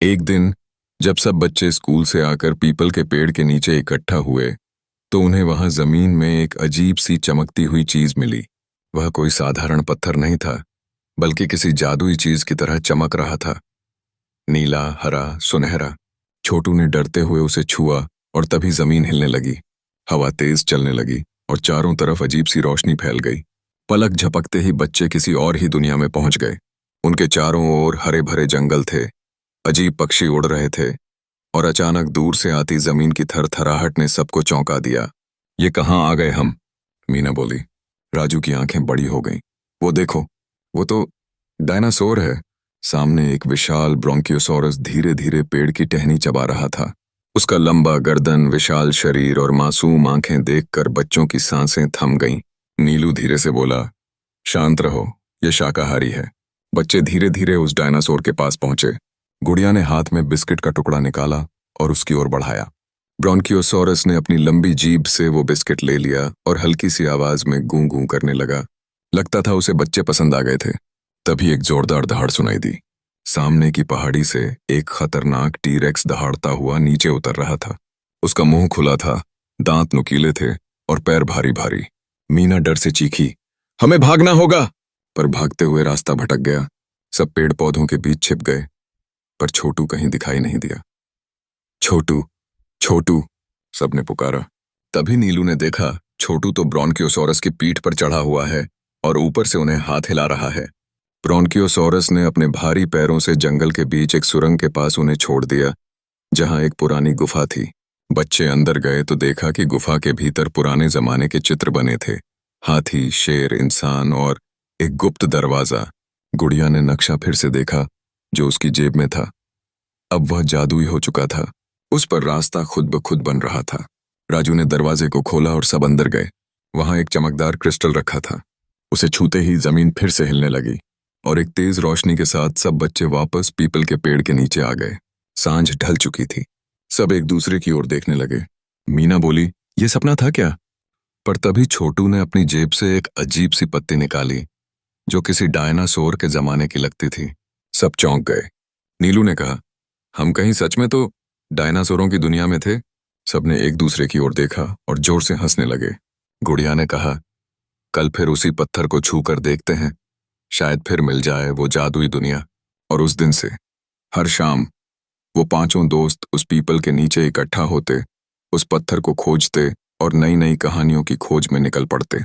एक दिन जब सब बच्चे स्कूल से आकर पीपल के पेड़ के नीचे इकट्ठा हुए तो उन्हें वहां जमीन में एक अजीब सी चमकती हुई चीज मिली। वह कोई साधारण पत्थर नहीं था, बल्कि किसी जादुई चीज की तरह चमक रहा था। नीला, हरा, सुनहरा। छोटू ने डरते हुए उसे छुआ और तभी जमीन हिलने लगी। हवा तेज चलने लगी और चारों तरफ अजीब सी रोशनी फैल गई। पलक झपकते ही बच्चे किसी और ही दुनिया में पहुंच गए। उनके चारों ओर हरे भरे जंगल थे, अजीब पक्षी उड़ रहे थे और अचानक दूर से आती जमीन की थरथराहट ने सबको चौंका दिया। ये कहाँ आ गए हम? मीना बोली। राजू की आंखें बड़ी हो गईं। वो देखो, वो तो डायनासोर है। सामने एक विशाल ब्रोंकियोसॉरस धीरे धीरे पेड़ की टहनी चबा रहा था। उसका लंबा गर्दन, विशाल शरीर और मासूम आंखें देखकर बच्चों की सांसें थम गईं। नीलू धीरे से बोला, शांत रहो, ये शाकाहारी है। बच्चे धीरे धीरे उस डायनासोर के पास पहुंचे। गुड़िया ने हाथ में बिस्किट का टुकड़ा निकाला और उसकी ओर बढ़ाया। ब्रोंकियोसॉरस ने अपनी लंबी जीभ से वो बिस्किट ले लिया और हल्की सी आवाज में गूं गूं करने लगा। लगता था उसे बच्चे पसंद आ गए थे। तभी एक जोरदार दहाड़ सुनाई दी। सामने की पहाड़ी से एक खतरनाक टीरेक्स दहाड़ता हुआ नीचे उतर रहा था। उसका मुंह खुला था, दांत नुकीले थे और पैर भारी भारी। मीना डर से चीखी, हमें भागना होगा। पर भागते हुए रास्ता भटक गया। सब पेड़ पौधों के बीच छिप गए, पर छोटू कहीं दिखाई नहीं दिया। छोटू, छोटू, सबने पुकारा। तभी नीलू ने देखा, छोटू तो ब्रोंकियोसॉरस की पीठ पर चढ़ा हुआ है और ऊपर से उन्हें हाथ हिला रहा है। ब्रोंकियोसॉरस ने अपने भारी पैरों से जंगल के बीच एक सुरंग के पास उन्हें छोड़ दिया, जहां एक पुरानी गुफा थी। बच्चे अंदर गए तो देखा कि गुफा के भीतर पुराने जमाने के चित्र बने थे। हाथी, शेर, इंसान और एक गुप्त दरवाजा। गुड़िया ने नक्शा फिर से देखा जो उसकी जेब में था। अब वह जादुई हो चुका था। उस पर रास्ता खुद ब खुद बन रहा था। राजू ने दरवाजे को खोला और सब अंदर गए। वहां एक चमकदार क्रिस्टल रखा था। उसे छूते ही जमीन फिर से हिलने लगी और एक तेज रोशनी के साथ सब बच्चे वापस पीपल के पेड़ के नीचे आ गए। सांझ ढल चुकी थी। सब एक दूसरे की ओर देखने लगे। मीना बोली, ये सपना था क्या? पर तभी छोटू ने अपनी जेब से एक अजीब सी पत्ती निकाली जो किसी डायनासोर के जमाने की लगती थी। सब चौंक गए। नीलू ने कहा, हम कहीं सच में तो डायनासोरों की दुनिया में थे। सबने एक दूसरे की ओर देखा और जोर से हंसने लगे। गुड़िया ने कहा, कल फिर उसी पत्थर को छू कर देखते हैं, शायद फिर मिल जाए वो जादुई दुनिया। और उस दिन से हर शाम वो पांचों दोस्त उस पीपल के नीचे इकट्ठा होते, उस पत्थर को खोजते और नई नई कहानियों की खोज में निकल पड़ते।